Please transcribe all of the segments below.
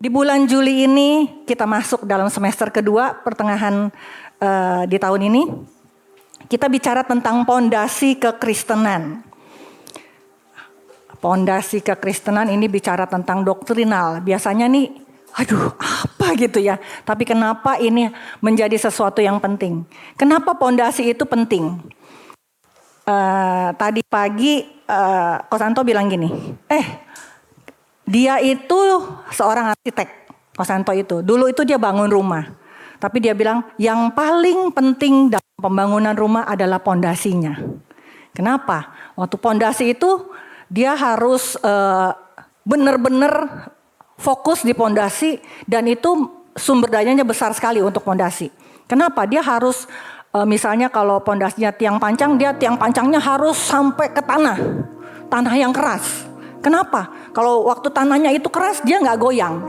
Di bulan Juli ini kita masuk dalam semester kedua, pertengahan di tahun ini. Kita bicara tentang pondasi kekristenan. Pondasi kekristenan ini bicara tentang doktrinal. Biasanya nih, aduh apa gitu ya. Tapi kenapa ini menjadi sesuatu yang penting? Kenapa pondasi itu penting? Tadi pagi Kosanto bilang gini, dia itu seorang arsitek. Kosanto itu, dulu itu dia bangun rumah. Tapi dia bilang yang paling penting dalam pembangunan rumah adalah pondasinya. Kenapa? Waktu pondasi itu dia harus benar-benar fokus di pondasi dan itu sumber dayanya besar sekali untuk pondasi. Kenapa? Dia harus misalnya kalau pondasinya tiang pancang, dia tiang pancangnya harus sampai ke tanah yang keras. Kenapa? Kalau waktu tanahnya itu keras dia nggak goyang.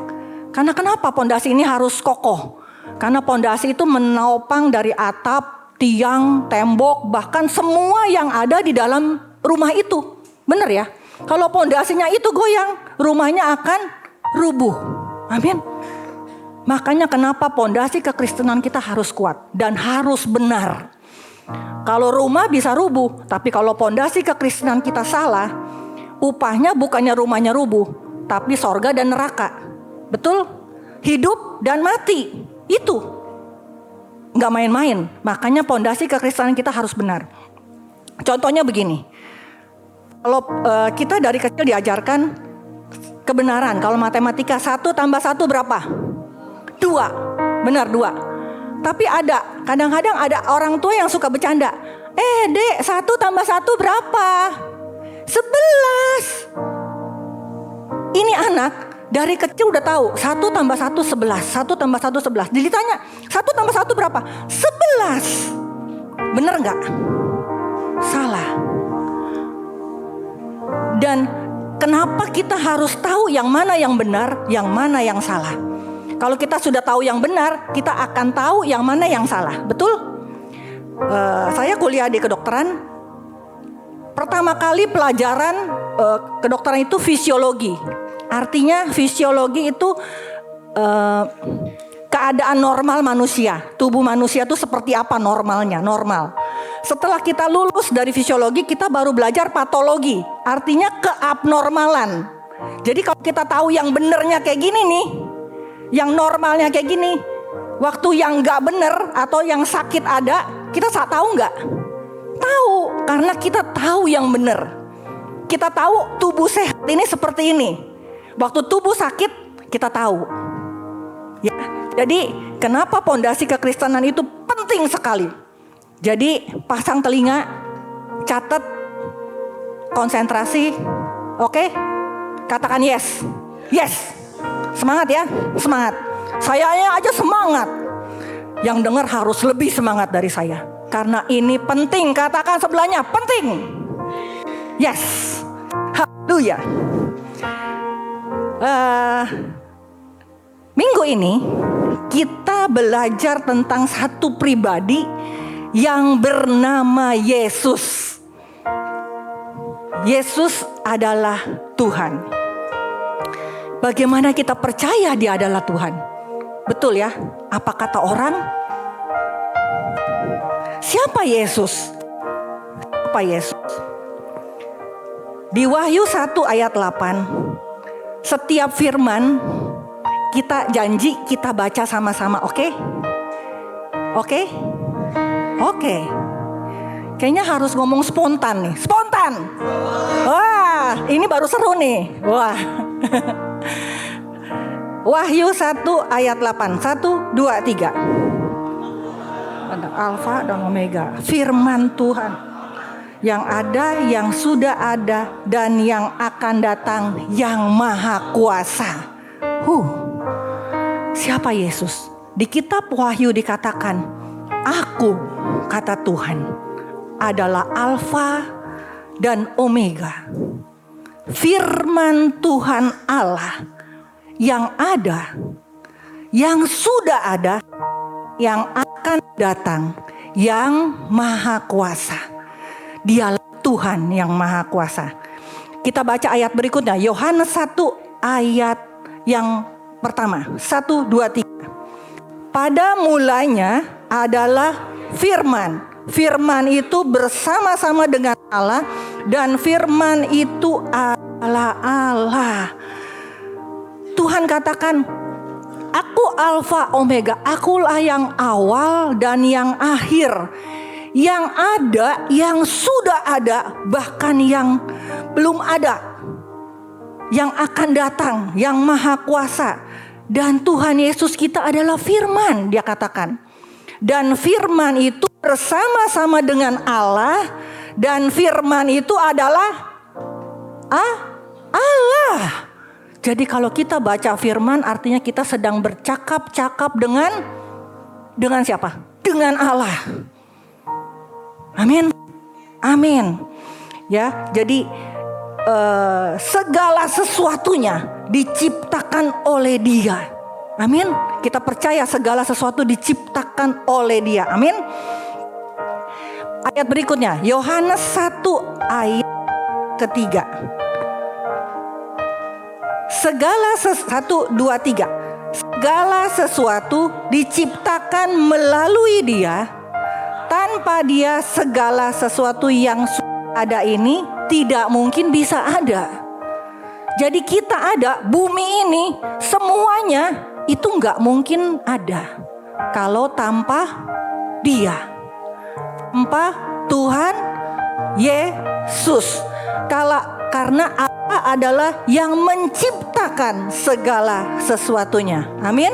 Karena kenapa pondasi ini harus kokoh? Karena pondasi itu menopang dari atap, tiang, tembok, bahkan semua yang ada di dalam rumah itu. Benar ya? Kalau pondasinya itu goyang, rumahnya akan rubuh. Amin. Makanya kenapa pondasi kekristenan kita harus kuat dan harus benar. Kalau rumah bisa rubuh, tapi kalau pondasi kekristenan kita salah, upahnya bukannya rumahnya rubuh, tapi sorga dan neraka. Betul? Hidup dan mati. Itu nggak main-main. Makanya pondasi kekristenan kita harus benar. Contohnya begini. Kalau kita dari kecil diajarkan kebenaran. Kalau matematika 1 tambah 1 berapa? 2. Benar 2. Tapi kadang-kadang ada orang tua yang suka bercanda. Dek, 1 tambah 1 berapa? 11. Ini anak dari kecil udah tahu 1 tambah 1 11. 1 tambah 1 11. Jadi ditanya 1 tambah 1 berapa? 11. Bener gak? Salah. Dan kenapa kita harus tahu yang mana yang benar, yang mana yang salah? Kalau kita sudah tahu yang benar, kita akan tahu yang mana yang salah. Betul? Saya kuliah di kedokteran. Pertama kali pelajaran kedokteran itu fisiologi. Artinya fisiologi itu keadaan normal manusia. Tubuh manusia itu seperti apa normalnya, normal. Setelah kita lulus dari fisiologi, kita baru belajar patologi. Artinya keabnormalan. Jadi kalau kita tahu yang benernya kayak gini nih, yang normalnya kayak gini, waktu yang gak bener atau yang sakit ada, kita tahu gak? Tahu, karena kita tahu yang bener. Kita tahu tubuh sehat ini seperti ini. Waktu tubuh sakit, kita tahu. Ya, jadi kenapa pondasi kekristenan itu penting sekali? Jadi pasang telinga, catat, konsentrasi, oke? Katakan yes, yes. Semangat ya, semangat. Sayanya aja semangat. Yang dengar harus lebih semangat dari saya. Karena ini penting, katakan sebelahnya, penting. Yes, haleluya. Minggu ini kita belajar tentang satu pribadi yang bernama Yesus. Yesus adalah Tuhan. Bagaimana kita percaya Dia adalah Tuhan? Betul ya? Apa kata orang? Siapa Yesus? Siapa Yesus? Di Wahyu 1 ayat 8, setiap firman kita janji kita baca sama-sama, oke? Oke? Oke. Kayaknya harus ngomong spontan nih. Spontan. Wah, ini baru seru nih. Wah. Wahyu 1 ayat 8. 1, 2, 3. Ada Alfa dan Omega. Firman Tuhan. Yang ada, yang sudah ada, dan yang akan datang, yang maha kuasa. Siapa Yesus? Di kitab Wahyu dikatakan, Aku, kata Tuhan, adalah Alfa dan Omega. Firman Tuhan Allah yang ada, yang sudah ada, yang akan datang, yang maha kuasa. Dialah Tuhan yang maha kuasa. Kita baca ayat berikutnya, Yohanes 1 ayat yang pertama. 1, 2, 3. Pada mulanya adalah firman. Firman itu bersama-sama dengan Allah, dan firman itu adalah Allah. Tuhan katakan, aku Alfa Omega, akulah yang awal dan yang akhir, yang ada, yang sudah ada, bahkan yang belum ada, yang akan datang, yang maha kuasa. Dan Tuhan Yesus kita adalah firman, dia katakan. Dan firman itu bersama-sama dengan Allah, dan firman itu adalah Allah. Jadi kalau kita baca firman, artinya kita sedang bercakap-cakap dengan siapa? Dengan Allah. Amin. Amin. Ya, jadi segala sesuatunya diciptakan oleh Dia. Amin. Kita percaya segala sesuatu diciptakan oleh Dia. Amin. Ayat berikutnya, Yohanes 1 ayat ketiga. Segala 1, 2, 3. Segala sesuatu diciptakan melalui Dia. Tanpa Dia segala sesuatu yang sudah ada ini tidak mungkin bisa ada. Jadi kita ada, bumi ini semuanya itu nggak mungkin ada kalau tanpa Dia, tanpa Tuhan Yesus. Karena Allah adalah yang menciptakan segala sesuatunya. Amin.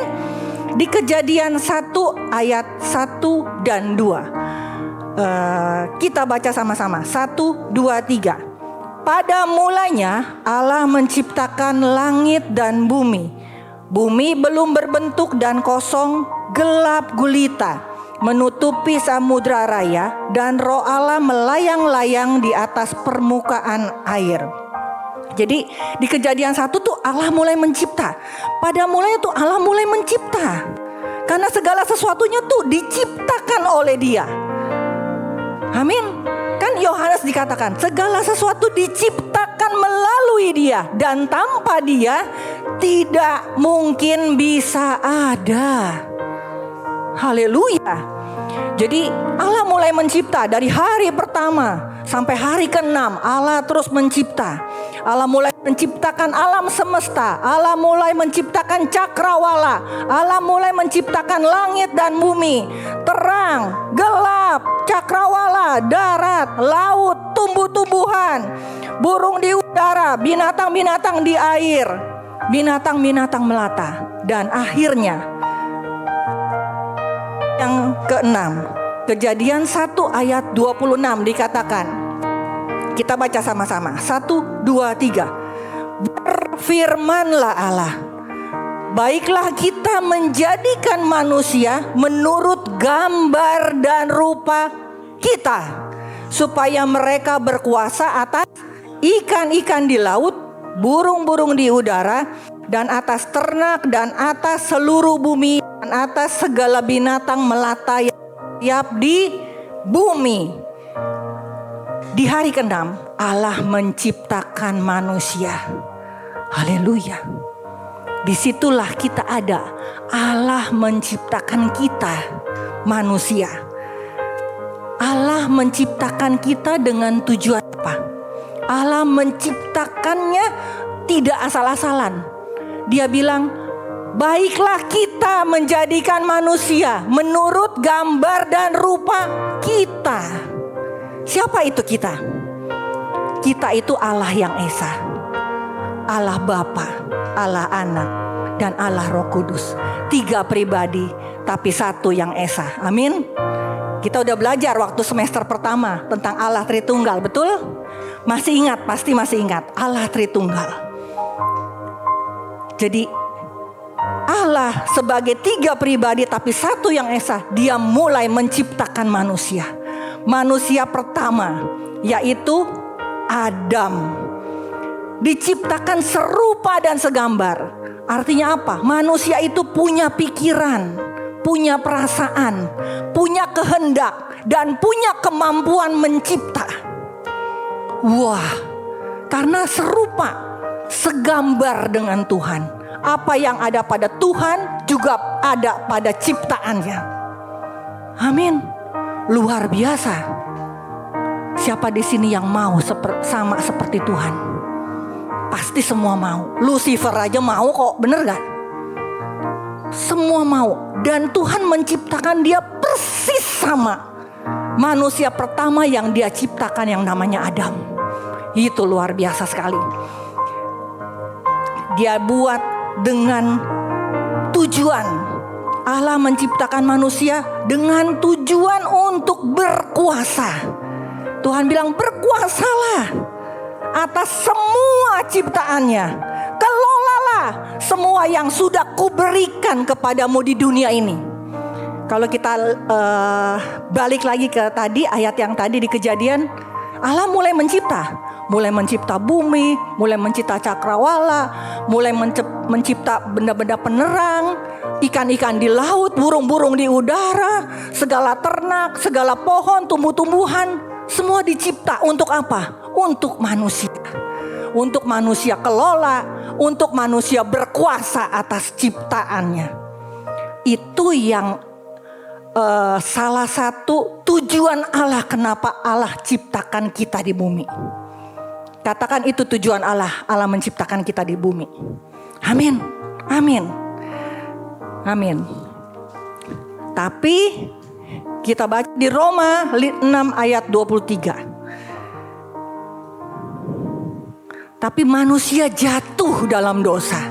Di Kejadian 1 ayat 1 dan 2. Kita baca sama-sama. 1, 2, 3. Pada mulanya Allah menciptakan langit dan bumi. Bumi belum berbentuk dan kosong, gelap gulita, menutupi samudra raya, dan Roh Allah melayang-layang di atas permukaan air. Jadi di Kejadian 1 tuh Allah mulai mencipta. Pada mulanya tuh Allah mulai mencipta. Karena segala sesuatunya tuh diciptakan oleh Dia. Amin. Kan Yohanes dikatakan segala sesuatu diciptakan melalui Dia, dan tanpa Dia tidak mungkin bisa ada. Haleluya. Jadi Allah mulai mencipta dari hari pertama sampai hari ke-6. Allah terus mencipta. Allah mulai menciptakan alam semesta. Allah mulai menciptakan cakrawala. Allah mulai menciptakan langit dan bumi, terang, gelap, cakrawala, darat, laut, tumbuh-tumbuhan, burung di udara, binatang-binatang di air, binatang-binatang melata. Dan akhirnya yang ke-6, Kejadian 1 ayat 26 dikatakan. Kita baca sama-sama. 1, 2, 3. Berfirmanlah Allah, baiklah kita menjadikan manusia menurut gambar dan rupa kita, supaya mereka berkuasa atas ikan-ikan di laut, burung-burung di udara, dan atas ternak, dan atas seluruh bumi, dan atas segala binatang melata yang hidup di bumi. Di hari ke-6 Allah menciptakan manusia. Haleluya. Disitulah kita ada. Allah menciptakan kita manusia. Allah menciptakan kita dengan tujuan apa? Allah menciptakannya tidak asal-asalan. Dia bilang, baiklah kita menjadikan manusia menurut gambar dan rupa kita. Siapa itu kita? Kita itu Allah yang Esa, Allah Bapa, Allah Anak, dan Allah Roh Kudus. 3 pribadi tapi satu yang Esa. Amin. Kita udah belajar waktu semester pertama tentang Allah Tritunggal, betul? Masih ingat? Pasti masih ingat. Allah Tritunggal. Jadi Allah sebagai 3 pribadi tapi satu yang Esa, Dia mulai menciptakan manusia. Manusia pertama yaitu Adam diciptakan serupa dan segambar. Artinya apa? Manusia itu punya pikiran, punya perasaan, punya kehendak, dan punya kemampuan mencipta. Wah, karena serupa, segambar dengan Tuhan. Apa yang ada pada Tuhan juga ada pada ciptaannya. Amin. Luar biasa. Siapa di sini yang mau sama seperti Tuhan? Pasti semua mau. Lucifer aja mau kok, bener gak? Semua mau. Dan Tuhan menciptakan dia persis sama manusia pertama yang dia ciptakan, yang namanya Adam. Itu luar biasa sekali. Dia buat dengan tujuan. Allah menciptakan manusia dengan tujuan untuk berkuasa. Tuhan bilang, berkuasalah atas semua ciptaannya. Kelolalah semua yang sudah kuberikan kepadamu di dunia ini. Kalau kita balik lagi ke tadi, ayat yang tadi di Kejadian, Allah mulai mencipta bumi, mulai mencipta cakrawala, mulai mencipta benda-benda penerang, ikan-ikan di laut, burung-burung di udara, segala ternak, segala pohon, tumbuh-tumbuhan, semua dicipta untuk apa? Untuk manusia. Untuk manusia kelola, untuk manusia berkuasa atas ciptaannya. Itu yang salah satu tujuan Allah, kenapa Allah ciptakan kita di bumi. Katakan itu tujuan Allah. Allah menciptakan kita di bumi. Amin. Amin. Amin. Tapi kita baca di Roma 6 ayat 23. Tapi manusia jatuh dalam dosa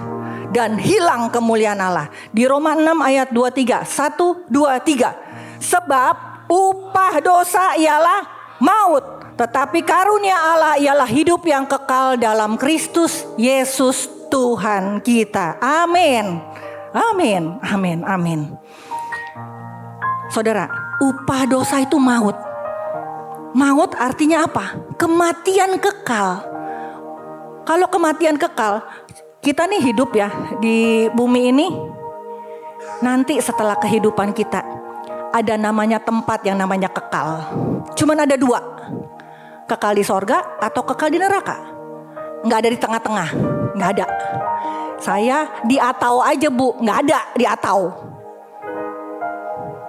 dan hilang kemuliaan Allah. Di Roma 6 ayat 23. 1, 2, 3. Sebab upah dosa ialah maut. Tetapi karunia Allah ialah hidup yang kekal dalam Kristus Yesus Tuhan kita. Amin. Amin. Amin. Amin. Saudara, upah dosa itu maut. Maut artinya apa? Kematian kekal. Kalau kematian kekal, kita nih hidup ya di bumi ini. Nanti setelah kehidupan kita, ada namanya tempat yang namanya kekal. Cuman ada dua. Kekal di sorga atau kekal di neraka. Nggak ada di tengah-tengah. Nggak ada. Saya di atau aja bu. Nggak ada di atau.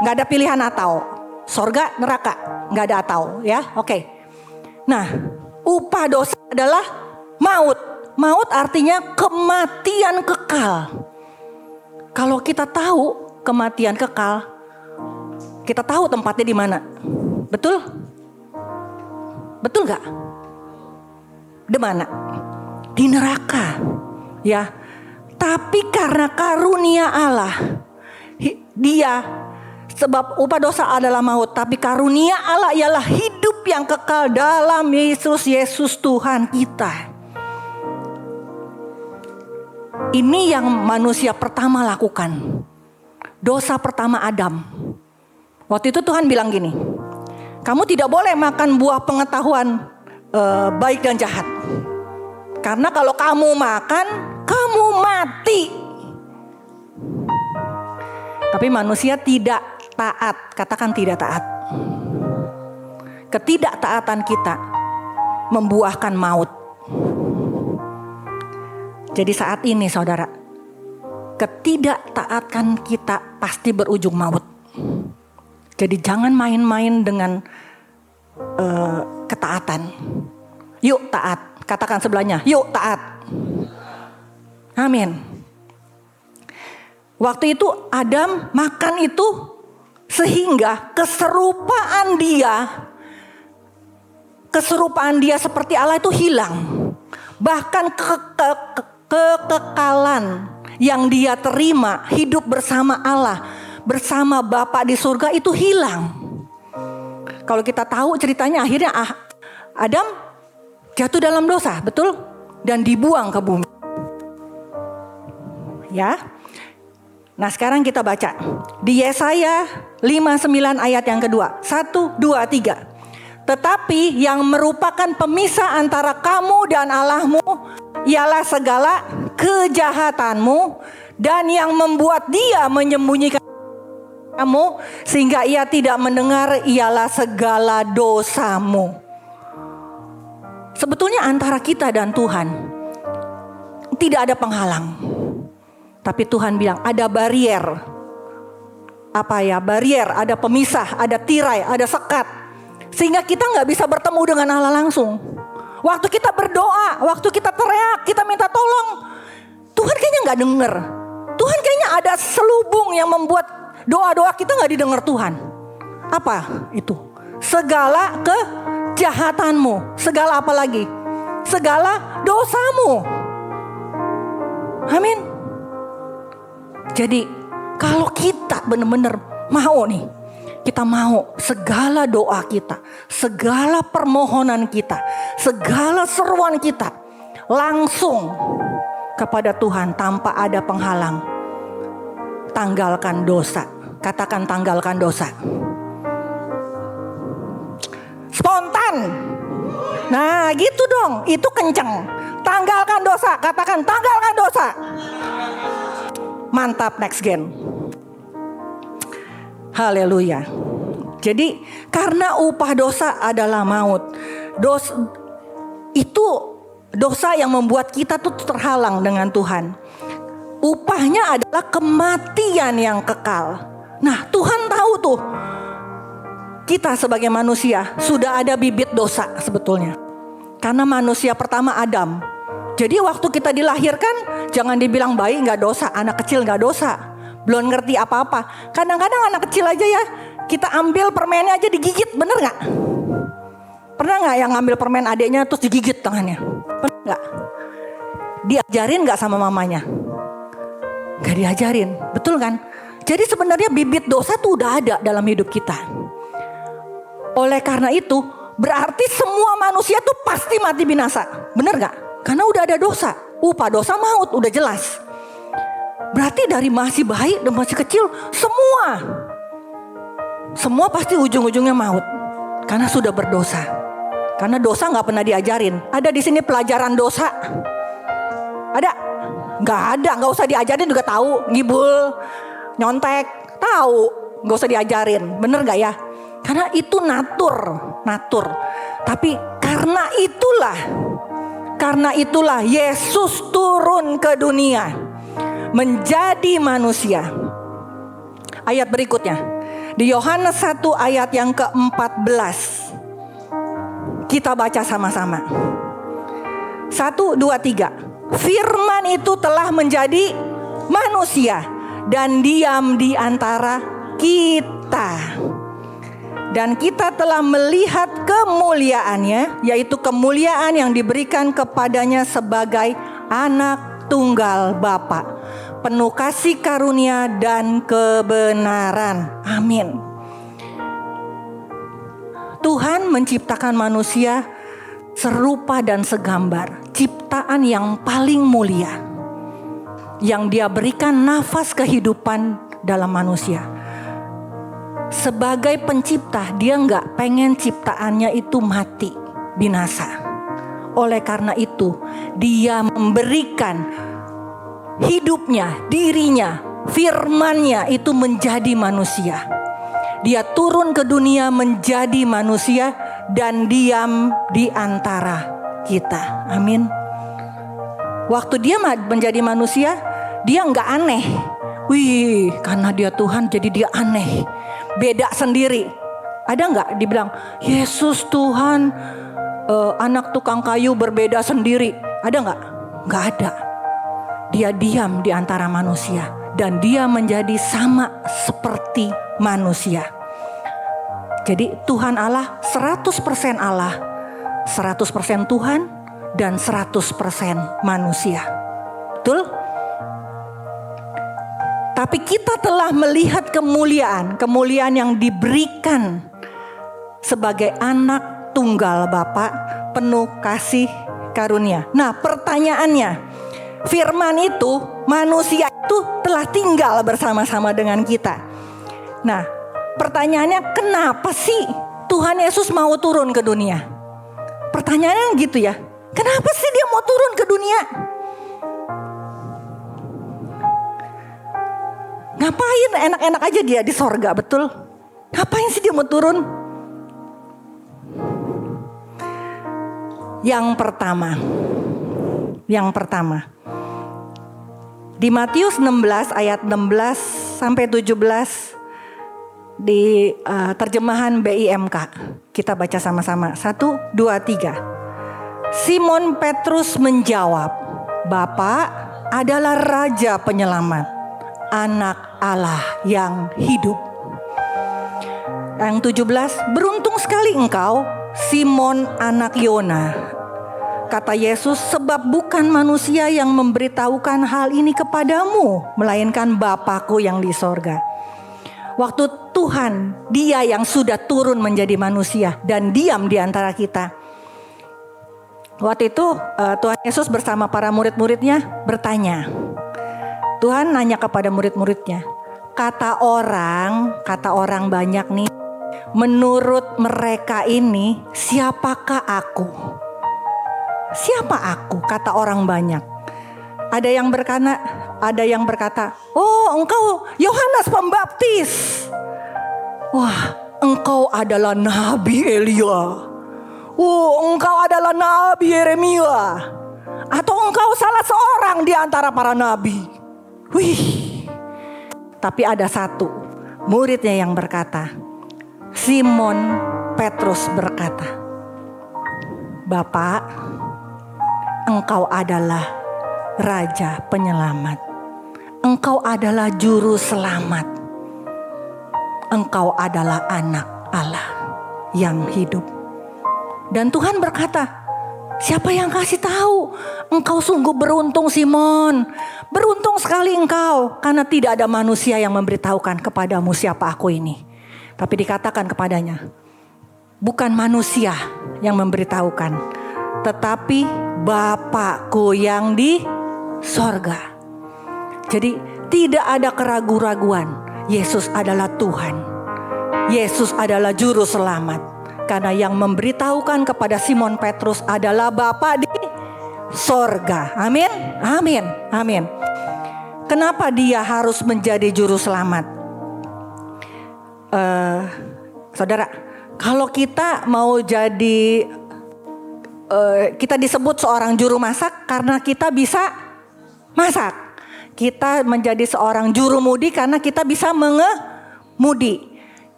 Nggak ada pilihan atau. Sorga, neraka. Nggak ada atau ya. Oke. Nah, upah dosa adalah maut. Maut artinya kematian kekal. Kalau kita tahu kematian kekal, kita tahu tempatnya di mana. Betul? Betul gak? Di mana? Di neraka. Ya. Tapi karena karunia Allah, dia, sebab upah dosa adalah maut, tapi karunia Allah ialah hidup yang kekal dalam Yesus Tuhan kita. Ini yang manusia pertama lakukan. Dosa pertama Adam. Waktu itu Tuhan bilang gini, kamu tidak boleh makan buah pengetahuan baik dan jahat. Karena kalau kamu makan, kamu mati. Tapi manusia tidak taat. Katakan tidak taat. Ketidaktaatan kita membuahkan maut. Jadi saat ini saudara, ketidaktaatan kita pasti berujung maut. Jadi jangan main-main dengan ketaatan. Yuk taat. Katakan sebelahnya, yuk taat. Amin. Waktu itu Adam makan itu sehingga keserupaan dia seperti Allah itu hilang. Bahkan kekekalan yang dia terima hidup bersama Allah, bersama Bapa di surga itu hilang. Kalau kita tahu ceritanya akhirnya Adam jatuh dalam dosa, betul? Dan dibuang ke bumi. Ya. Nah sekarang kita baca di Yesaya 59 ayat yang kedua. 1, 2, 3. Tetapi yang merupakan pemisah antara kamu dan Allahmu ialah segala kejahatanmu, dan yang membuat dia menyembunyikan kamu sehingga ia tidak mendengar ialah segala dosamu. Sebetulnya antara kita dan Tuhan tidak ada penghalang. Tapi Tuhan bilang ada barier. Apa ya? Barier, ada pemisah, ada tirai, ada sekat. Sehingga kita gak bisa bertemu dengan Allah langsung. Waktu kita berdoa, waktu kita teriak, kita minta tolong, Tuhan kayaknya gak denger. Tuhan kayaknya ada selubung yang membuat doa-doa kita gak didengar Tuhan. Apa itu? Segala kejahatanmu. Segala apa lagi? Segala dosamu. Amin. Jadi kalau kita benar-benar mau nih, kita mau segala doa kita, segala permohonan kita, segala seruan kita langsung kepada Tuhan tanpa ada penghalang. Tanggalkan dosa. Katakan tanggalkan dosa. Spontan. Nah gitu dong, itu kenceng. Tanggalkan dosa, katakan tanggalkan dosa. Mantap, next gen. Haleluya. Jadi karena upah dosa adalah maut. Dosa yang membuat kita tuh terhalang dengan Tuhan. Upahnya adalah kematian yang kekal. Nah Tuhan tahu tuh, kita sebagai manusia sudah ada bibit dosa sebetulnya. Karena manusia pertama Adam. Jadi waktu kita dilahirkan, jangan dibilang bayi gak dosa, anak kecil gak dosa, belum ngerti apa-apa. Kadang-kadang anak kecil aja ya, kita ambil permennya aja digigit, bener gak? Pernah gak yang ngambil permen adiknya terus digigit tangannya? Pernah gak? Diajarin gak sama mamanya? Gak diajarin, betul kan? Jadi sebenarnya bibit dosa tuh udah ada dalam hidup kita. Oleh karena itu, berarti semua manusia tuh pasti mati binasa, bener gak? Karena udah ada dosa, upah dosa maut, udah jelas. Berarti dari masih bayi dan masih kecil, semua pasti ujung-ujungnya maut. Karena sudah berdosa. Karena dosa gak pernah diajarin. Ada di sini pelajaran dosa? Ada? Gak ada, gak usah diajarin juga tahu. Ngibul, nyontek, tahu. Gak usah diajarin, bener gak ya? Karena itu natur. Tapi karena itulah Yesus turun ke dunia menjadi manusia. Ayat berikutnya di Yohanes 1 ayat yang ke-14. Kita baca sama-sama. 1, 2, 3. Firman itu telah menjadi manusia dan diam di antara kita. Dan kita telah melihat kemuliaannya, yaitu kemuliaan yang diberikan kepadanya sebagai anak tunggal Bapa, penuh kasih karunia dan kebenaran. Amin. Tuhan menciptakan manusia serupa dan segambar, ciptaan yang paling mulia, yang Dia berikan nafas kehidupan dalam manusia. Sebagai pencipta, Dia gak pengen ciptaannya itu mati, binasa. Oleh karena itu, Dia memberikan hidupnya, dirinya, firman-Nya itu menjadi manusia. Dia turun ke dunia menjadi manusia dan diam di antara kita. Amin. Waktu Dia menjadi manusia, Dia gak aneh. Wih, karena Dia Tuhan jadi Dia aneh. Beda sendiri. Ada gak dibilang Yesus Tuhan, anak tukang kayu berbeda sendiri? Ada gak? Gak ada. Dia diam di antara manusia dan Dia menjadi sama seperti manusia. Jadi Tuhan Allah 100% Allah, 100% Tuhan dan 100% manusia. Betul? Tapi kita telah melihat kemuliaan yang diberikan sebagai anak tunggal Bapa, penuh kasih karunia. Nah, pertanyaannya, firman itu, manusia itu telah tinggal bersama-sama dengan kita. Nah, pertanyaannya, kenapa sih Tuhan Yesus mau turun ke dunia? Pertanyaannya gitu ya. Kenapa sih Dia mau turun ke dunia? Ngapain? Enak-enak aja Dia di sorga, betul? Ngapain sih Dia mau turun? Yang pertama, Di Matius 16 ayat 16 sampai 17 di terjemahan BIMK. Kita baca sama-sama. 1, 2, 3. Simon Petrus menjawab, "Bapak adalah Raja Penyelamat, Anak Allah yang hidup." Yang 17, "Beruntung sekali engkau, Simon anak Yona," kata Yesus, "sebab bukan manusia yang memberitahukan hal ini kepadamu, melainkan Bapa-Ku yang di sorga." Waktu Tuhan, Dia yang sudah turun menjadi manusia dan diam di antara kita. Waktu itu Tuhan Yesus bersama para murid-muridnya bertanya. Tuhan nanya kepada murid-muridnya, kata orang banyak nih, menurut mereka ini siapakah aku? Siapa aku? Kata orang banyak. Ada yang berkata, "Oh, engkau Yohanes Pembaptis." "Wah, engkau adalah Nabi Elia." "Oh, engkau adalah Nabi Yeremia." Atau engkau salah seorang di antara para nabi. Wih. Tapi ada satu muridnya yang berkata, Simon Petrus berkata, "Bapak, Engkau adalah Raja Penyelamat. Engkau adalah Juru Selamat. Engkau adalah Anak Allah yang hidup." Dan Tuhan berkata, "Siapa yang kasih tahu? Engkau sungguh beruntung, Simon. Beruntung sekali engkau, karena tidak ada manusia yang memberitahukan kepadamu siapa aku ini." Tapi dikatakan kepadanya, bukan manusia yang memberitahukan, tetapi Bapa-Ku yang di sorga. Jadi tidak ada keraguan-raguan. Yesus adalah Tuhan. Yesus adalah Juru Selamat. Karena yang memberitahukan kepada Simon Petrus adalah Bapa di sorga. Amin, amin, amin. Kenapa dia harus menjadi Juru Selamat? Saudara, kalau kita mau jadi kita disebut seorang juru masak karena kita bisa masak. Kita menjadi seorang juru mudi karena kita bisa mengemudi.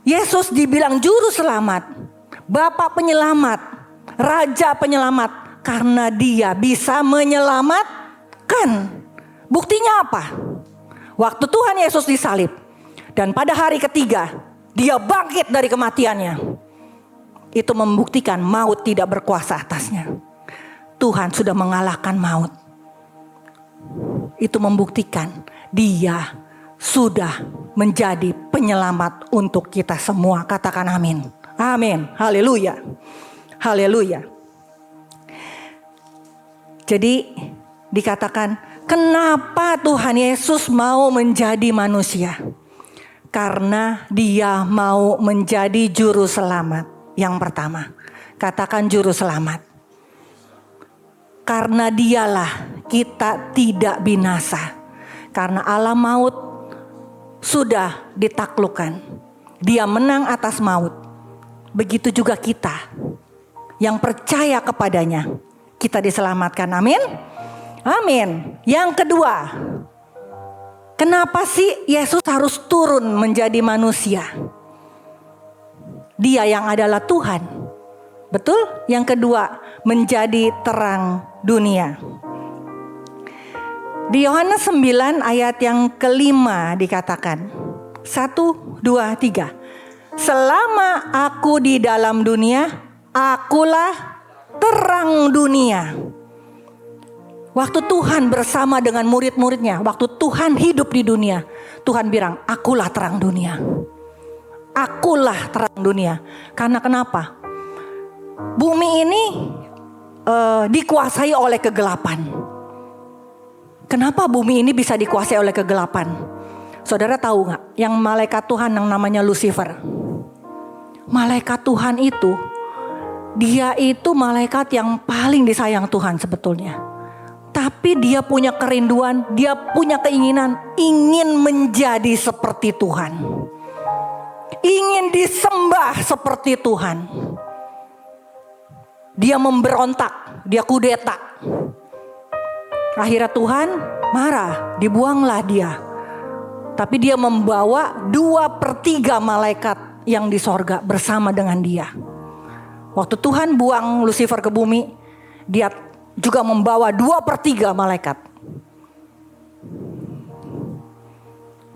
Yesus dibilang Juru Selamat, Bapa Penyelamat, Raja Penyelamat, karena Dia bisa menyelamatkan. Buktinya apa? Waktu Tuhan Yesus disalib dan pada hari ketiga Dia bangkit dari kematiannya. Itu membuktikan maut tidak berkuasa atasnya. Tuhan sudah mengalahkan maut. Itu membuktikan Dia sudah menjadi penyelamat untuk kita semua. Katakan amin. Amin. Haleluya. Haleluya. Jadi dikatakan, kenapa Tuhan Yesus mau menjadi manusia? Karena Dia mau menjadi Juru Selamat. Yang pertama, katakan Juru Selamat. Karena Dialah kita tidak binasa. Karena alam maut sudah ditaklukkan. Dia menang atas maut. Begitu juga kita yang percaya kepadanya, kita diselamatkan. Amin. Amin. Yang kedua, kenapa sih Yesus harus turun menjadi manusia? Dia yang adalah Tuhan. Betul? Yang kedua, menjadi terang dunia. Di Yohanes 9 ayat yang kelima dikatakan, 1, 2, 3. "Selama aku di dalam dunia, akulah terang dunia." Waktu Tuhan bersama dengan murid-muridnya, waktu Tuhan hidup di dunia, Tuhan bilang, "Akulah terang dunia." Akulah terang dunia. Karena kenapa? Bumi ini dikuasai oleh kegelapan. Kenapa bumi ini bisa dikuasai oleh kegelapan? Saudara tahu gak? Yang malaikat Tuhan yang namanya Lucifer. Malaikat Tuhan itu, dia itu malaikat yang paling disayang Tuhan sebetulnya. Tapi dia punya kerinduan, dia punya keinginan, ingin menjadi seperti Tuhan. Ingin disembah seperti Tuhan. Dia memberontak, dia kudeta. Akhirnya Tuhan marah, dibuanglah dia. Tapi dia membawa 2/3 malaikat yang di sorga bersama dengan dia. Waktu Tuhan buang Lucifer ke bumi, dia juga membawa 2/3 malaikat.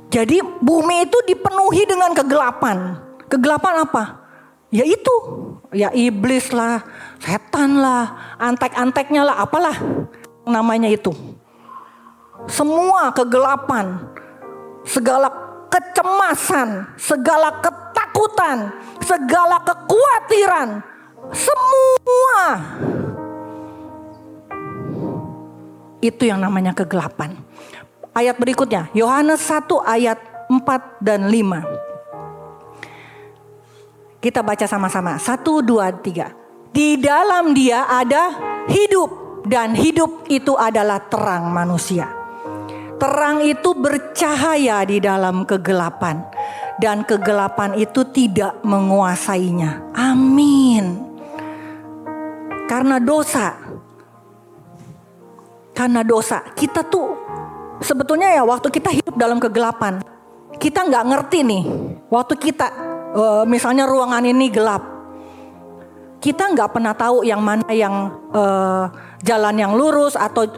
Jadi bumi itu dipenuhi dengan kegelapan. Kegelapan apa? Ya itu, ya iblis lah, setan lah, antek-anteknya lah, apalah namanya itu. Semua kegelapan, segala kecemasan, segala ketakutan, segala kekhawatiran, semua itu yang namanya kegelapan. Ayat berikutnya, Yohanes 1 ayat 4 dan 5. Kita baca sama-sama. 1, 2, 3. Di dalam dia ada hidup, dan hidup itu adalah terang manusia. Terang itu bercahaya di dalam kegelapan, dan kegelapan itu tidak menguasainya. Amin. Karena dosa kita tuh sebetulnya ya waktu kita hidup dalam kegelapan, kita nggak ngerti nih. Waktu kita misalnya ruangan ini gelap, kita nggak pernah tahu yang mana yang jalan yang lurus atau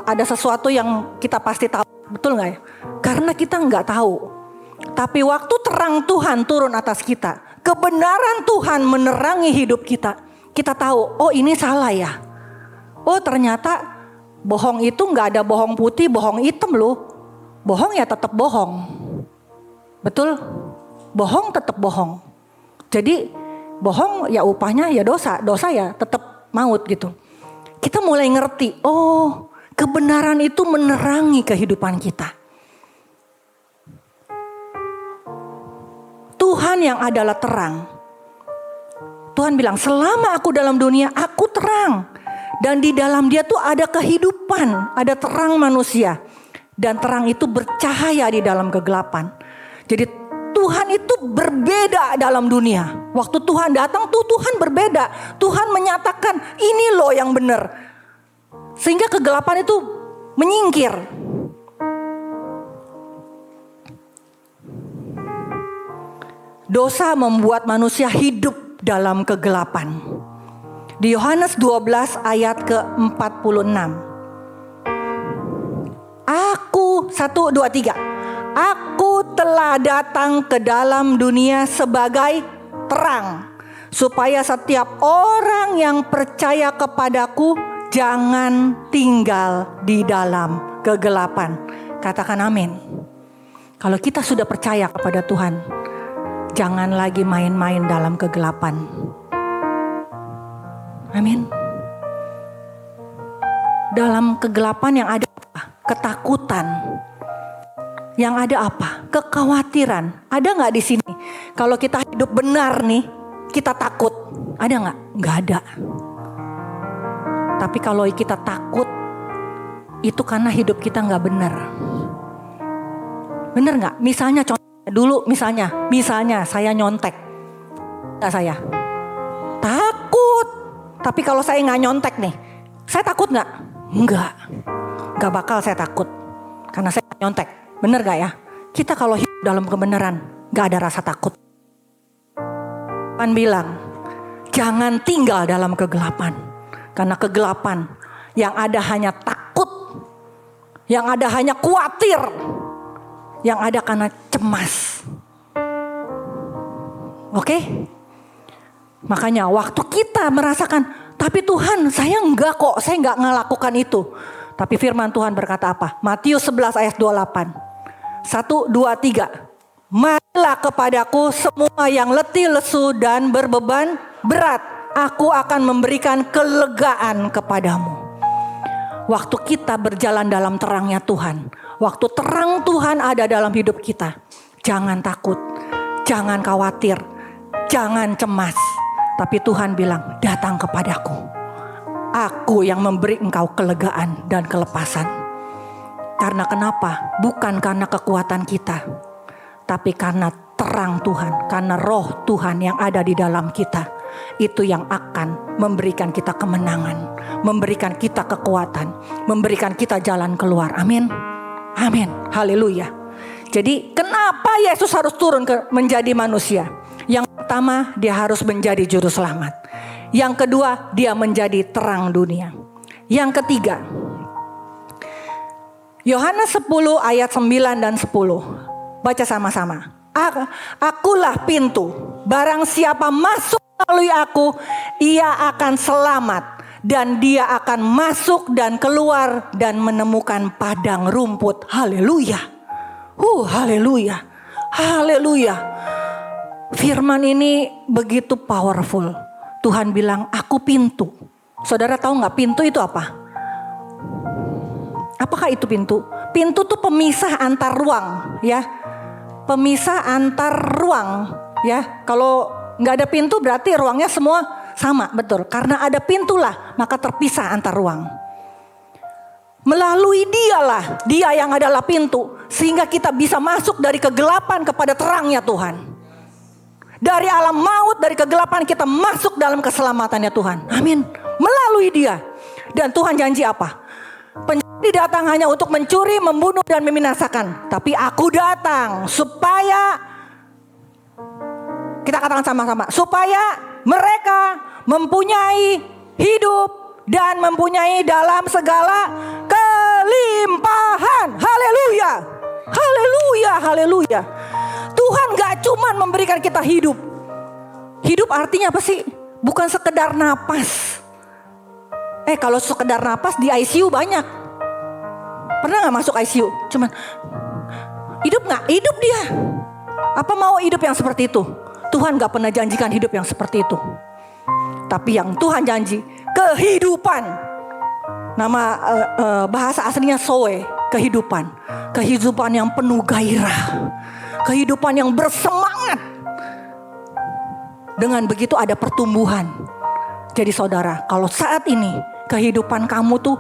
ada sesuatu yang kita pasti tahu, betul nggak ya? Karena kita nggak tahu. Tapi waktu terang Tuhan turun atas kita, kebenaran Tuhan menerangi hidup kita, kita tahu, oh ini salah ya. Oh ternyata bohong itu nggak ada bohong putih, bohong hitam loh. Bohong ya tetap bohong, betul? Bohong tetap bohong. Jadi bohong ya upahnya ya dosa, dosa ya tetap maut gitu. Kita mulai ngerti, oh kebenaran itu menerangi kehidupan kita. Tuhan yang adalah terang. Tuhan bilang, selama aku dalam dunia, aku terang. Dan di dalam dia tuh ada kehidupan, ada terang manusia. Dan terang itu bercahaya di dalam kegelapan. Jadi Tuhan itu berbeda dalam dunia. Waktu Tuhan datang tuh Tuhan berbeda. Tuhan menyatakan ini loh yang benar. Sehingga kegelapan itu menyingkir. Dosa membuat manusia hidup dalam kegelapan. Di Yohanes 12 ayat ke-46. Aku, 1, 2, 3. Aku telah datang ke dalam dunia sebagai terang, supaya setiap orang yang percaya kepadaku jangan tinggal di dalam kegelapan. Katakan amin. Kalau kita sudah percaya kepada Tuhan, jangan lagi main-main dalam kegelapan. Amin. Dalam kegelapan yang ada apa? Ketakutan. Yang ada apa? Kekhawatiran. Ada gak di sini? Kalau kita hidup benar nih, kita takut. Ada gak? Gak ada. Tapi kalau kita takut, itu karena hidup kita gak benar. Benar gak? Misalnya contohnya dulu, misalnya saya nyontek. Saya takut. Tapi kalau saya gak nyontek nih, saya takut gak? Enggak. Gak bakal saya takut. Karena saya gak nyontek. Benar gak ya? Kita kalau hidup dalam kebenaran, gak ada rasa takut. Tuhan bilang, jangan tinggal dalam kegelapan. Karena kegelapan yang ada hanya takut, yang ada hanya khawatir, yang ada karena cemas. Oke? Makanya waktu kita merasakan, tapi Tuhan saya enggak kok, saya enggak ngelakukan itu. Tapi firman Tuhan berkata apa? Matius 11 ayat 28. 1, 2, 3. Marilah kepadaku semua yang letih, lesu dan berbeban berat. Aku akan memberikan kelegaan kepadamu. Waktu kita berjalan dalam terangnya Tuhan, waktu terang Tuhan ada dalam hidup kita, jangan takut, jangan khawatir, jangan cemas. Tapi Tuhan bilang, datang kepadaku. Aku yang memberi engkau kelegaan dan kelepasan. Karena kenapa? Bukan karena kekuatan kita, tapi karena terang Tuhan, karena roh Tuhan yang ada di dalam kita. itu yang akan memberikan kita kemenangan, memberikan kita kekuatan, memberikan kita jalan keluar. Amin. Amin. Haleluya. Jadi kenapa Yesus harus turun menjadi manusia? Yang pertama, dia harus menjadi juru selamat. Yang kedua, dia menjadi terang dunia. Yang ketiga, Yohanes 10 ayat 9 dan 10. Baca sama-sama. Akulah pintu. Barang siapa masuk melalui aku, ia akan selamat. Dan dia akan masuk dan keluar dan menemukan padang rumput. Haleluya. Haleluya. Haleluya. Firman ini begitu powerful. Tuhan bilang, aku pintu. Saudara tahu gak pintu itu apa? Apakah itu pintu? Pintu itu pemisah antar ruang, ya. Pemisah antar ruang, ya. Kalau gak ada pintu berarti ruangnya semua sama, betul. Karena ada pintulah, maka terpisah antar ruang. Melalui dialah, dia yang adalah pintu. Sehingga kita bisa masuk dari kegelapan kepada terangnya Tuhan. Dari alam maut, dari kegelapan kita masuk dalam keselamatannya Tuhan. Amin. Melalui dia. Dan Tuhan janji apa? Penjadi datang hanya untuk mencuri, membunuh, dan membinasakan. Tapi aku datang supaya, kita katakan sama-sama, supaya mereka mempunyai hidup dan mempunyai dalam segala kelimpahan. Haleluya. Haleluya. Haleluya. Tuhan gak cuman memberikan kita hidup. Hidup artinya apa sih? Bukan sekedar napas. Kalau sekedar napas di ICU banyak. Pernah gak masuk ICU? Cuman hidup gak? Hidup dia. Apa mau hidup yang seperti itu? Tuhan gak pernah janjikan hidup yang seperti itu. Tapi yang Tuhan janji, kehidupan. Nama bahasa aslinya Zoe, kehidupan. Kehidupan yang penuh gairah. Kehidupan yang bersemangat. Dengan begitu ada pertumbuhan. Jadi saudara, kalau saat ini kehidupan kamu tuh,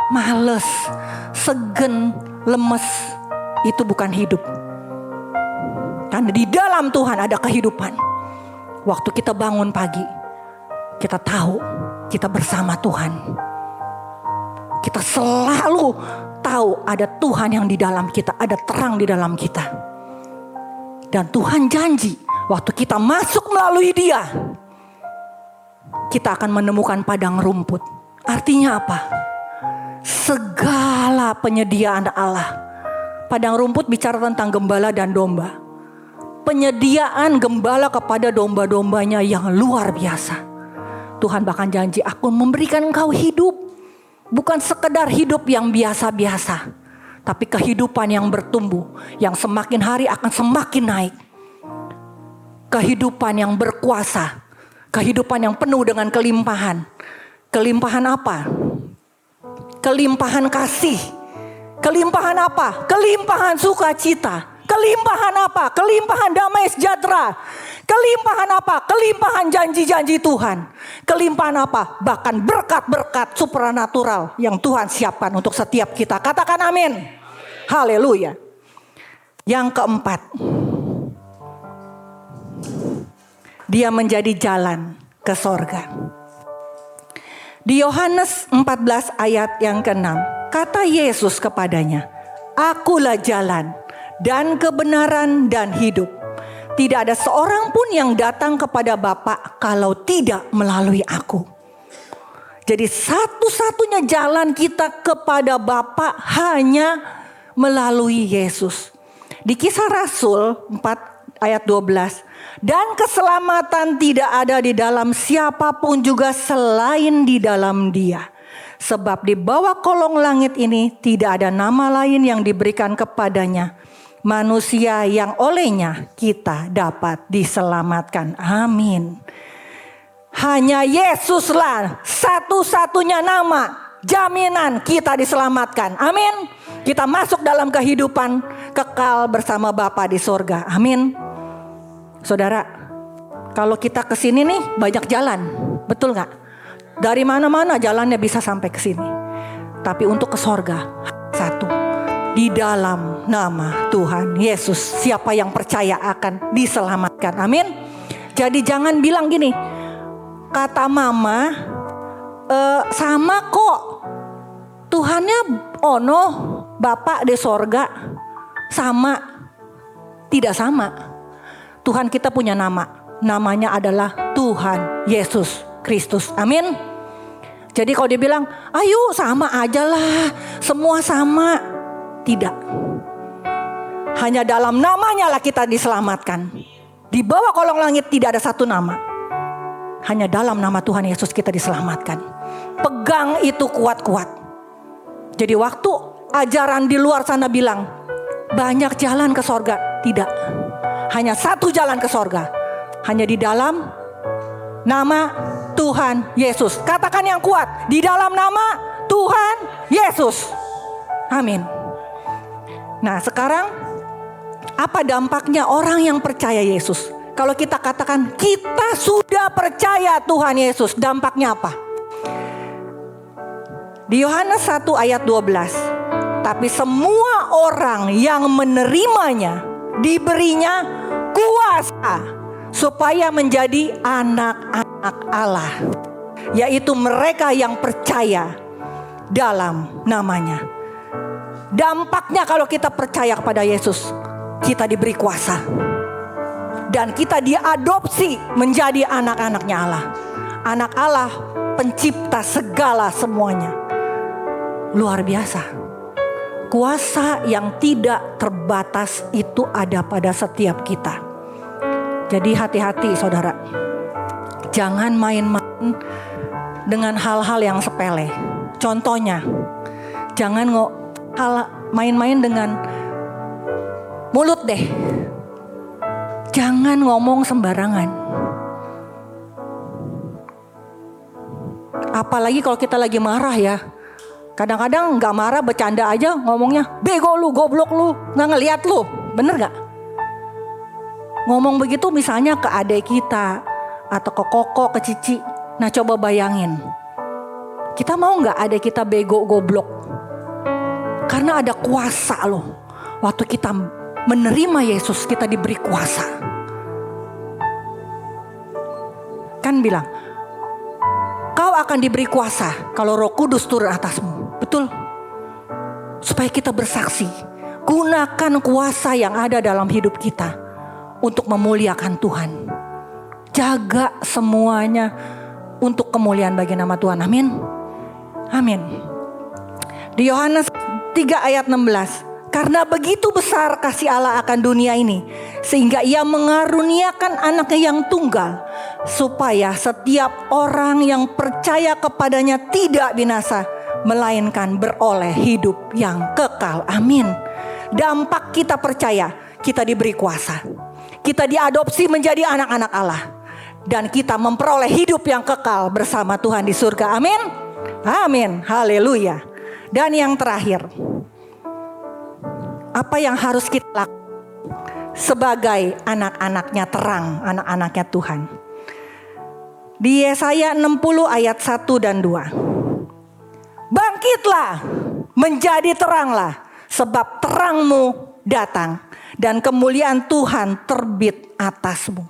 males, segen, lemes, itu bukan hidup. Karena di dalam Tuhan ada kehidupan. Waktu kita bangun pagi, kita tahu kita bersama Tuhan. Kita selalu tahu ada Tuhan yang di dalam kita, ada terang di dalam kita. Dan Tuhan janji, waktu kita masuk melalui Dia, kita akan menemukan padang rumput. Artinya apa? Segala penyediaan Allah. Padang rumput bicara tentang gembala dan domba. Penyediaan gembala kepada domba-dombanya yang luar biasa. Tuhan bahkan janji, aku memberikan engkau hidup. Bukan sekedar hidup yang biasa-biasa. Tapi kehidupan yang bertumbuh. Yang semakin hari akan semakin naik. Kehidupan yang berkuasa. Kehidupan yang penuh dengan kelimpahan. Kelimpahan apa? Kelimpahan kasih. Kelimpahan apa? Kelimpahan sukacita. Kelimpahan apa? Kelimpahan damai sejahtera. Kelimpahan apa? Kelimpahan janji-janji Tuhan. Kelimpahan apa? Bahkan berkat-berkat supranatural yang Tuhan siapkan untuk setiap kita. Katakan amin. Haleluya. Yang keempat, dia menjadi jalan ke sorga. Di Yohanes 14 ayat yang ke-6, kata Yesus kepadanya, akulah jalan dan kebenaran dan hidup. Tidak ada seorang pun yang datang kepada Bapa kalau tidak melalui aku. Jadi satu-satunya jalan kita kepada Bapa hanya melalui Yesus. Di Kisah Rasul 4 ayat 12. Dan keselamatan tidak ada di dalam siapapun juga selain di dalam Dia. Sebab di bawah kolong langit ini tidak ada nama lain yang diberikan kepadanya. Manusia yang olehnya kita dapat diselamatkan. Amin. Hanya Yesuslah satu-satunya nama jaminan kita diselamatkan. Amin. Kita masuk dalam kehidupan kekal bersama Bapa di sorga. Amin. Saudara, kalau kita ke sini nih banyak jalan, betul gak? Dari mana-mana jalannya bisa sampai ke sini. Tapi untuk ke sorga satu, di dalam nama Tuhan Yesus. Siapa yang percaya akan diselamatkan. Amin. Jadi jangan bilang gini, kata mama sama kok, Tuhannya ono, Bapak di sorga sama. Tidak sama. Tuhan kita punya nama, namanya adalah Tuhan Yesus Kristus. Amin. Jadi kalau dia bilang, ayo sama aja lah, semua sama. Tidak. Hanya dalam namanya lah kita diselamatkan. Di bawah kolong langit tidak ada satu nama. Hanya dalam nama Tuhan Yesus kita diselamatkan. Pegang itu kuat-kuat. Jadi waktu ajaran di luar sana bilang, banyak jalan ke sorga. Tidak. Hanya satu jalan ke sorga. Hanya di dalam nama Tuhan Yesus. Katakan yang kuat, di dalam nama Tuhan Yesus. Amin. Nah sekarang, apa dampaknya orang yang percaya Yesus? Kalau kita katakan kita sudah percaya Tuhan Yesus, dampaknya apa? Di Yohanes 1 ayat 12. Tapi semua orang yang menerimanya diberinya kuasa supaya menjadi anak-anak Allah, yaitu mereka yang percaya dalam namanya. Dampaknya kalau kita percaya kepada Yesus, kita diberi kuasa. Dan kita diadopsi menjadi anak-anaknya Allah. Anak Allah, pencipta segala semuanya. Luar biasa. Kuasa yang tidak terbatas itu ada pada setiap kita. Jadi hati-hati saudara. Jangan main-main dengan hal-hal yang sepele. Contohnya, jangan main-main dengan mulut deh. Jangan ngomong sembarangan. Apalagi kalau kita lagi marah ya. Kadang-kadang gak marah, bercanda aja ngomongnya, bego lu, goblok lu, gak ngeliat lu. Bener gak? Ngomong begitu misalnya ke adik kita, atau ke koko, ke cici. Nah coba bayangin, kita mau gak adik kita bego, goblok? Karena ada kuasa loh. Waktu kita menerima Yesus, kita diberi kuasa. Kan bilang, kau akan diberi kuasa kalau Roh Kudus turun atasmu. Betul? Supaya kita bersaksi. Gunakan kuasa yang ada dalam hidup kita untuk memuliakan Tuhan. Jaga semuanya untuk kemuliaan bagi nama Tuhan. Amin. Amin. Di Yohanes 3 ayat 16. Karena begitu besar kasih Allah akan dunia ini, sehingga ia mengaruniakan anaknya yang tunggal, supaya setiap orang yang percaya kepadanya tidak binasa, melainkan beroleh hidup yang kekal. Amin. Dampak kita percaya, kita diberi kuasa. Kita diadopsi menjadi anak-anak Allah. Dan kita memperoleh hidup yang kekal bersama Tuhan di surga. Amin. Amin. Haleluya. Dan yang terakhir, apa yang harus kita lakukan sebagai anak-anaknya terang, anak-anaknya Tuhan? Di Yesaya 60 ayat 1 dan 2. Bangkitlah, menjadi teranglah, sebab terangmu datang dan kemuliaan Tuhan terbit atasmu.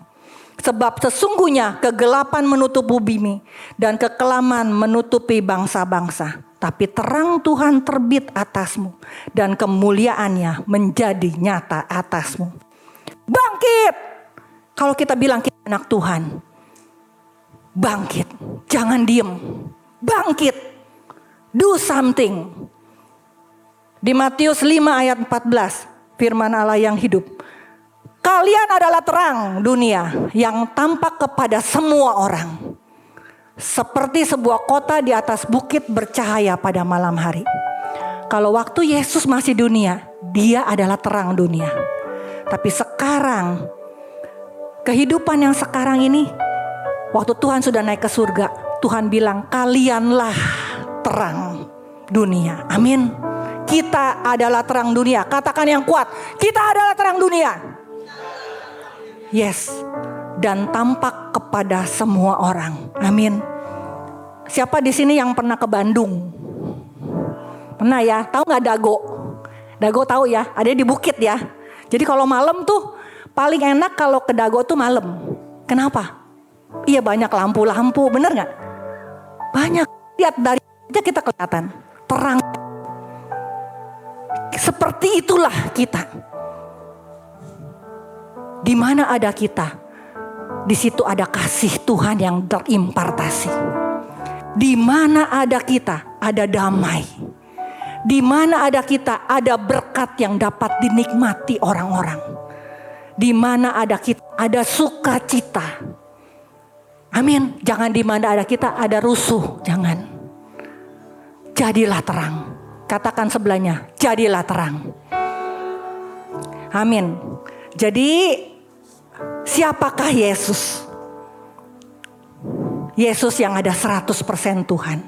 Sebab sesungguhnya kegelapan menutupi bumi dan kekelaman menutupi bangsa-bangsa. Tapi terang Tuhan terbit atasmu dan kemuliaannya menjadi nyata atasmu. Bangkit! Kalau kita bilang kita anak Tuhan, bangkit. Jangan diem. Bangkit. Do something. Di Matius 5 ayat 14, firman Allah yang hidup. Kalian adalah terang dunia yang tampak kepada semua orang. Seperti sebuah kota di atas bukit bercahaya pada malam hari. Kalau waktu Yesus masih dunia, dia adalah terang dunia. Tapi sekarang, kehidupan yang sekarang ini, waktu Tuhan sudah naik ke surga, Tuhan bilang kalianlah terang dunia. Amin. Kita adalah terang dunia. Katakan yang kuat, kita adalah terang dunia. Yes. Dan tampak kepada semua orang. Amin. Siapa di sini yang pernah ke Bandung? Pernah ya? Tahu nggak Dago? Dago tahu ya? Ada di bukit ya. Jadi kalau malam tuh paling enak kalau ke Dago tuh malam. Kenapa? Iya banyak lampu-lampu, bener gak? Banyak, lihat dari aja kita kelihatan, terang. Seperti itulah kita. Di mana ada kita, di situ ada kasih Tuhan yang terimpartasi. Di mana ada kita, ada damai. Di mana ada kita, ada berkat yang dapat dinikmati orang-orang. Di mana ada kita, ada sukacita. Amin. Jangan di mana ada kita ada rusuh, jangan. Jadilah terang. Katakan sebelahnya, jadilah terang. Amin. Jadi siapakah Yesus? Yesus yang ada 100% Tuhan,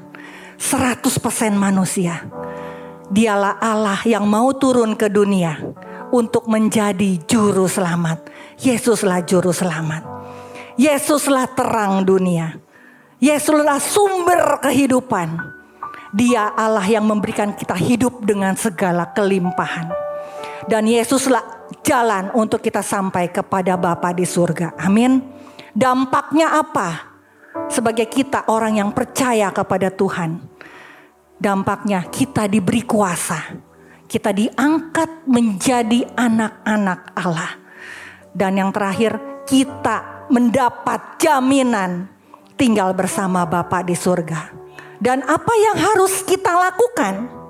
100% manusia. Dialah Allah yang mau turun ke dunia untuk menjadi juru selamat. Yesuslah juru selamat. Yesuslah terang dunia. Yesuslah sumber kehidupan. Dia Allah yang memberikan kita hidup dengan segala kelimpahan. Dan Yesuslah jalan untuk kita sampai kepada Bapa di surga. Amin. Dampaknya apa? Sebagai kita orang yang percaya kepada Tuhan. Dampaknya kita diberi kuasa. Kita diangkat menjadi anak-anak Allah. Dan yang terakhir, kita mendapat jaminan tinggal bersama Bapa di surga. Dan apa yang harus kita lakukan?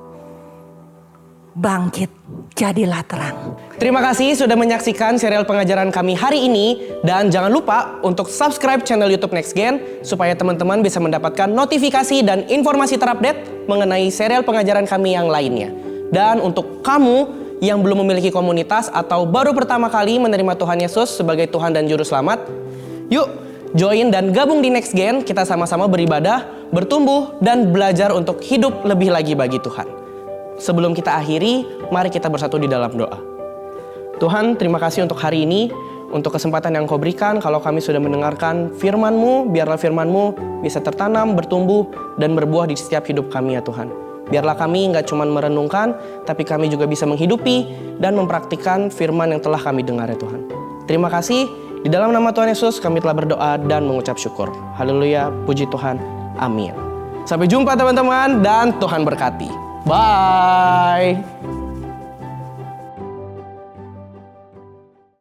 Bangkit, jadilah terang. Terima kasih sudah menyaksikan serial pengajaran kami hari ini. Dan jangan lupa untuk subscribe channel YouTube Next Gen supaya teman-teman bisa mendapatkan notifikasi dan informasi terupdate mengenai serial pengajaran kami yang lainnya. Dan untuk kamu yang belum memiliki komunitas atau baru pertama kali menerima Tuhan Yesus sebagai Tuhan dan Juru Selamat, yuk join dan gabung di Next Gen. Kita sama-sama beribadah, bertumbuh, dan belajar untuk hidup lebih lagi bagi Tuhan. Sebelum kita akhiri, mari kita bersatu di dalam doa. Tuhan, terima kasih untuk hari ini, untuk kesempatan yang Kau berikan. Kalau kami sudah mendengarkan firman-Mu, biarlah firman-Mu bisa tertanam, bertumbuh, dan berbuah di setiap hidup kami ya Tuhan. Biarlah kami nggak cuma merenungkan, tapi kami juga bisa menghidupi dan mempraktikkan firman yang telah kami dengar ya Tuhan. Terima kasih, di dalam nama Tuhan Yesus kami telah berdoa dan mengucap syukur. Haleluya, puji Tuhan, amin. Sampai jumpa teman-teman dan Tuhan berkati. Bye.